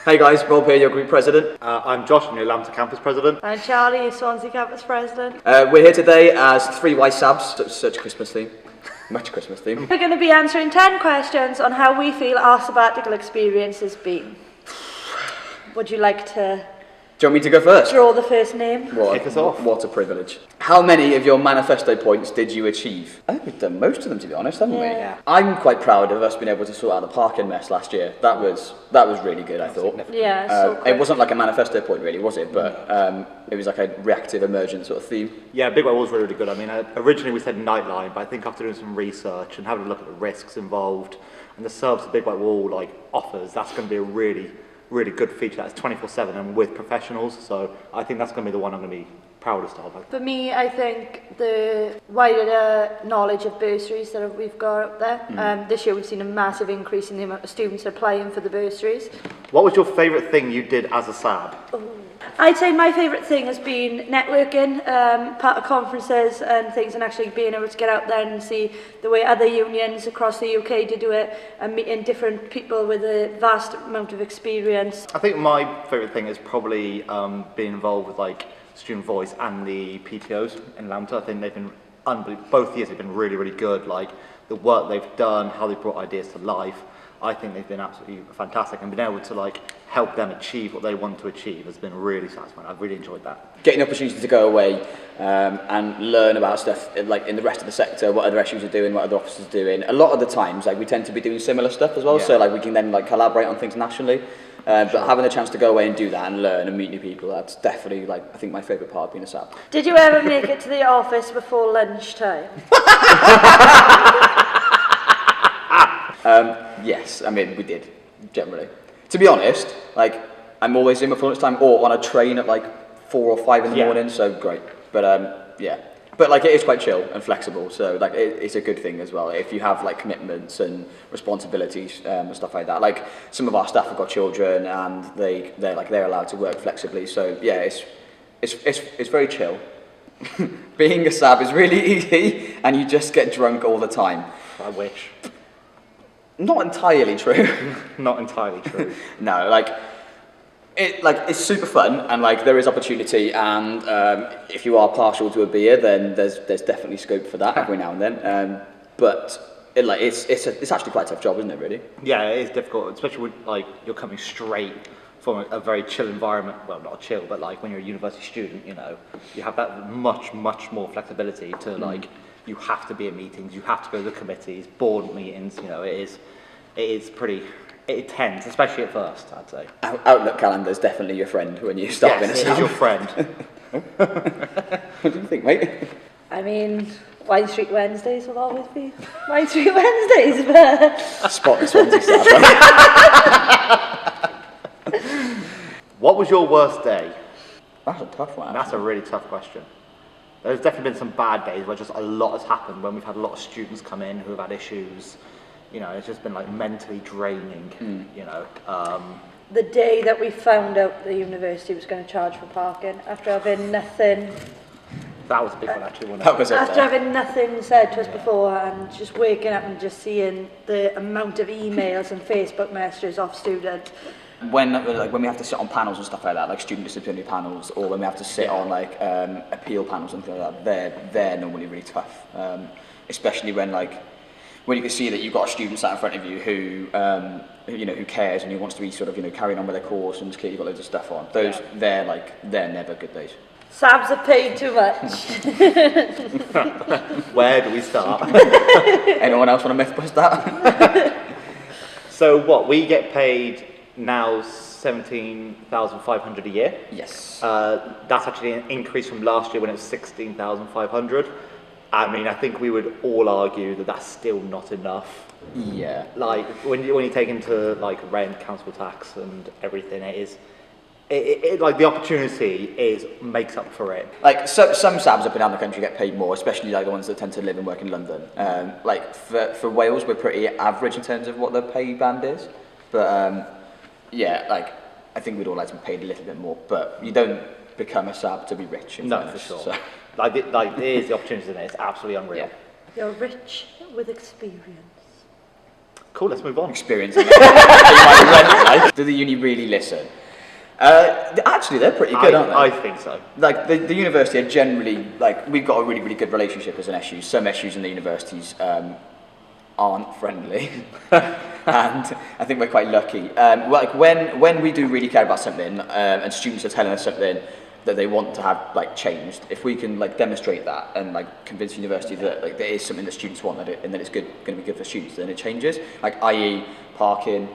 Hey guys, Rob here, your group president. I'm Josh, I'm your Lambton campus president. I'm Charlie, Swansea campus president. We're here today as 3 Wise Sabbs, such a Christmas theme. Much Christmas theme. We're going to be answering 10 questions on how we feel our sabbatical experience has been. Would you like to Do you want me to go first? draw the first name? Kick us off. What a privilege. How many of your manifesto points did you achieve? I think we've done most of them, to be honest, haven't we? Yeah. I'm quite proud of us being able to sort out the parking mess last year. That was really good, I thought. Yeah, so quick. It wasn't like a manifesto point really, was it? But it was like a reactive emergent sort of theme. Yeah, Big White Wall was really, really good. I mean, originally we said Nightline, but I think after doing some research and having a look at the risks involved and the service that Big White Wall offers, that's going to be a really good feature. That's 24/7 and with professionals. So I think that's going to be the one I'm going to be proudest of. For me, I think the wider knowledge of bursaries that we've got up there. This year we've seen a massive increase in the amount of students applying for the bursaries. What was your favourite thing you did as a SAB? I'd say my favourite thing has been networking, part of conferences and things, and actually being able to get out there and see the way other unions across the UK do it, and meeting different people with a vast amount of experience. I think my favourite thing is probably being involved with Student Voice and the PTOs in Lambton. I think they've been unbelievable. Both years have been really, really good. The work they've done, how they brought ideas to life. I think they've been absolutely fantastic, and being able to help them achieve what they want to achieve has been really satisfying. I've really enjoyed that. Getting the opportunity to go away and learn about stuff in the rest of the sector, what other issues are doing, what other officers are doing. A lot of the times, we tend to be doing similar stuff as well, Yeah. so we can then collaborate on things nationally. But having the chance to go away and do that and learn and meet new people, that's definitely I think my favourite part of being a SAB. Did you ever make it to the office before lunchtime? Yes, I mean we did generally. To be honest, I'm always in before lunchtime or on a train at 4 or 5 in the morning, so great. But yeah. But it is quite chill and flexible, so it's a good thing as well. If you have commitments and responsibilities and stuff like that. Some of our staff have got children and they're allowed to work flexibly. So yeah, it's very chill. Being a SAB is really easy, and you just get drunk all the time. I wish. Not entirely true. Not entirely true. No, it's super fun, and there is opportunity, and if you are partial to a beer, then there's definitely scope for that every now and then. But it's actually quite a tough job, isn't it? Really? Yeah, it is difficult, especially when you're coming straight from a very chill environment. Well, not chill, but when you're a university student, you have that much more flexibility to you have to be at meetings, you have to go to the committees, board meetings. It is pretty. It tends, especially at first, I'd say. Outlook calendar is definitely your friend when you start being a Yes, it is your friend. What do you think, mate? I mean, Wine Street Wednesdays will always be Wine Street Wednesdays, but... Spot the Swansea SAB. What was your worst day? That's a tough one. That's a really tough question. There's definitely been some bad days where just a lot has happened, when we've had a lot of students come in who have had issues. It's just been mentally draining, The day that we found out the university was going to charge for parking, after having nothing... That was a big one, actually, wasn't it? That was it. After having nothing said to us before, and just waking up and just seeing the amount of emails and Facebook messages off students. When we have to sit on panels and stuff like that, student disciplinary panels, or when we have to sit on appeal panels and things like that, they're normally really tough. Especially when you can see that you've got a student sat in front of you who cares and who wants to be carrying on with their course, and clearly got loads of stuff on. They're never good days. SABs are paid too much. Where do we start? Anyone else want to myth bust that? So what, we get paid now $17,500 a year? Yes. That's actually an increase from last year when it was $16,500. I mean, I think we would all argue that that's still not enough. Yeah. When you take into rent, council tax, and everything, the opportunity makes up for it. Some SABs up and down the country get paid more, especially the ones that tend to live and work in London. For Wales, we're pretty average in terms of what the pay band is. But I think we'd all like to be paid a little bit more. But you don't become a SAB to be rich. No, for sure. So. There's the opportunity in it. It's absolutely unreal. Yeah. You're rich with experience. Cool, let's move on. experiencing it. Do the uni really listen? Actually, they're pretty good, aren't they? I think so. Like the university are generally like we've got a really really good relationship as an SU. Some SUs in the universities aren't friendly, and I think we're quite lucky. Like when we do really care about something, and students are telling us something that they want to have like changed, if we can like demonstrate that and like convince the university that like there is something that students want and that it's going to be good for students, then it changes. Like i.e. parking,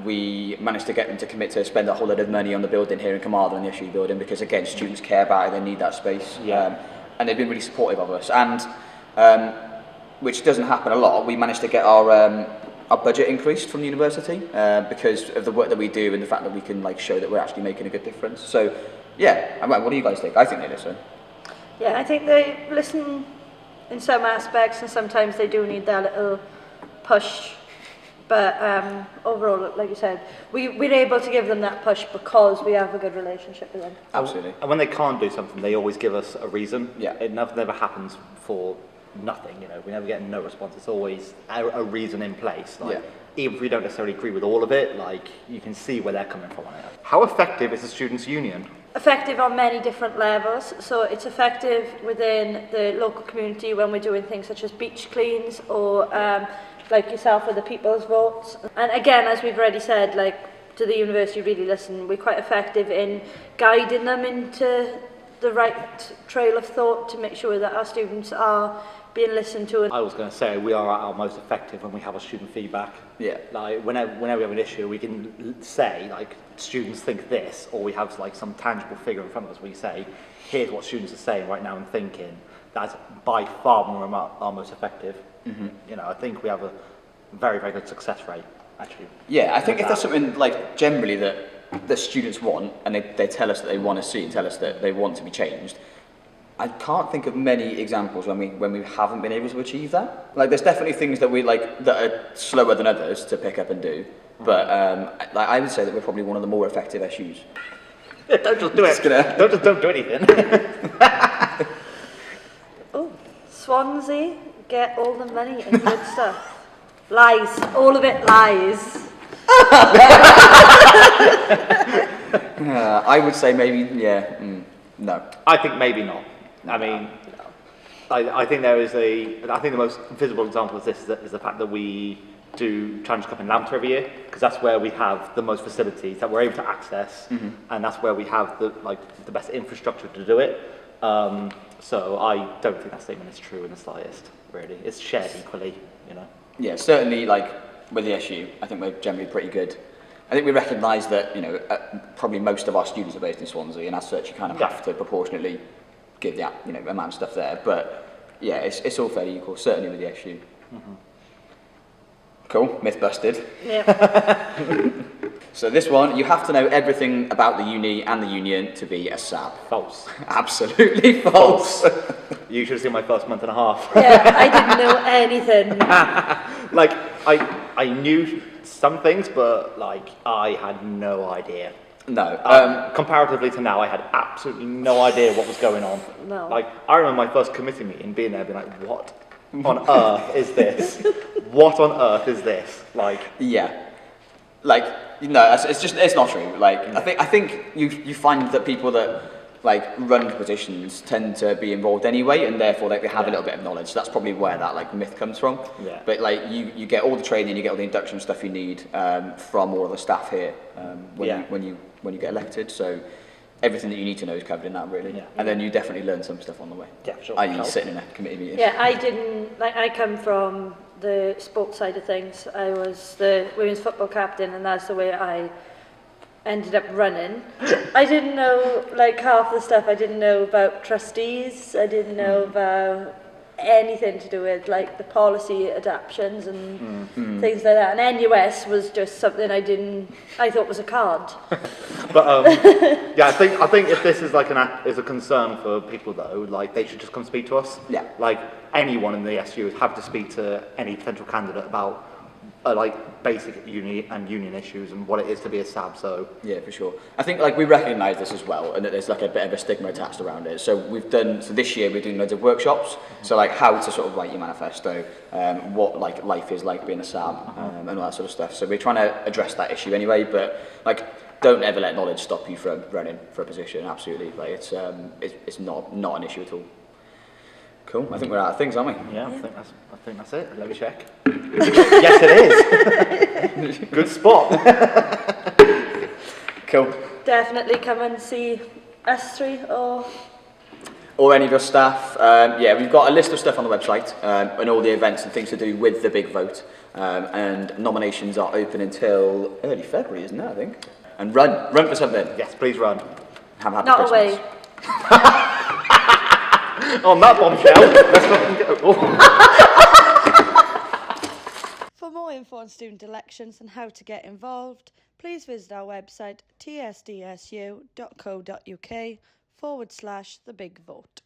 we managed to get them to commit to spend a whole lot of money on the building here in Carmarthen, on the SU building, because again students care about it, they need that space, and they've been really supportive of us, and which doesn't happen a lot. We managed to get our budget increased from the university because of the work that we do and the fact that we can like show that we're actually making a good difference. So yeah, what do you guys think? I think they listen. Yeah, I think they listen in some aspects, and sometimes they do need that little push. But overall, like you said, we're able to give them that push because we have a good relationship with them. Absolutely. And when they can't do something, they always give us a reason. Yeah. It never happens for nothing, you know. We never get no response. It's always a reason in place. Like, even if we don't necessarily agree with all of it, like, you can see where they're coming from on it. How effective is the Students' Union? Effective on many different levels. So it's effective within the local community when we're doing things such as beach cleans or like yourself with the people's votes. And again, as we've already said, like, do the university really listen? We're quite effective in guiding them into the right trail of thought to make sure that our students are being listened to. I was going to say we are at our most effective when we have our student feedback. Yeah. Like whenever we have an issue, we can say like students think this, or we have like some tangible figure in front of us. We say, here's what students are saying right now and thinking. That's by far our most effective. You know, I think we have a very very good success rate actually. Yeah, I think if there's something like generally that the students want and they tell us that they want to see and tell us that they want to be changed, I can't think of many examples when we haven't been able to achieve that. Like, there's definitely things that we like that are slower than others to pick up and do, but like I would say that we're probably one of the more effective SUs. Don't just do it. Don't do anything. Oh, Swansea get all the money and good stuff. Lies, all of it lies. I would say maybe, no. I think maybe not. I mean, I think there is I think the most visible example of this is the fact that we do Challenge Cup in Lambeth every year, because that's where we have the most facilities that we're able to access, and that's where we have the best infrastructure to do it. So I don't think that statement is true in the slightest, really. It's shared equally, you know. Yeah, certainly, like, with the SU, I think we're generally pretty good. I think we recognise that, you know, probably most of our students are based in Swansea, and as such, you kind of have to proportionately give the, you know, amount of stuff there. But yeah, it's all fairly equal, certainly with the SU. Cool, myth busted. Yeah. So this one, you have to know everything about the uni and the union to be a SAB. False. Absolutely false. You should have seen my first month and a half. Yeah, I didn't know anything. Like, I knew some things, but like I had no idea. No. Comparatively to now, I had absolutely no idea what was going on. No. Like, I remember my first committee meeting being there, being like, what on earth is this? What on earth is this? Like, yeah. Like, no, it's not true. Like, I think you find that people that like run positions tend to be involved anyway, and therefore like they have a little bit of knowledge. So that's probably where that like myth comes from. Yeah. But like you get all the training, you get all the induction stuff you need from all of the staff here when you get elected. So everything that you need to know is covered in that, really. Yeah. And then you definitely learn some stuff on the way. Yeah, sure. I.e. sitting in a committee meeting. Yeah, I come from the sports side of things. I was the women's football captain, and that's the way I ended up running. I didn't know like half the stuff. I didn't know about trustees. I didn't know about anything to do with like the policy adaptions and things like that. And NUS was just something I thought was a card. But yeah, I think if this is like is a concern for people though, like they should just come speak to us. Yeah. Like anyone in the SU is happy to speak to any potential candidate about like basic uni and union issues and what it is to be a SAB. So yeah, for sure. I think like we recognise this as well, and that there's like a bit of a stigma attached around it. So this year we're doing loads of workshops. So like how to sort of write your manifesto, what like life is like being a SAB, and all that sort of stuff. So we're trying to address that issue anyway. But like, don't ever let knowledge stop you from running for a position. Absolutely, like it's not an issue at all. Cool. I think we're out of things, aren't we? yeah, I think that's it. Let me check. Yes, it is. Good spot. Cool. Definitely come and see us three Or any of your staff. Yeah, we've got a list of stuff on the website and all the events and things to do with the big vote. And nominations are open until early February, isn't it, I think? And run for something. Yes, please run. Have a happy not Christmas. away. On that bombshell, let's fucking go. For more info on student elections and how to get involved, please visit our website tsdsu.co.uk/thebigvote.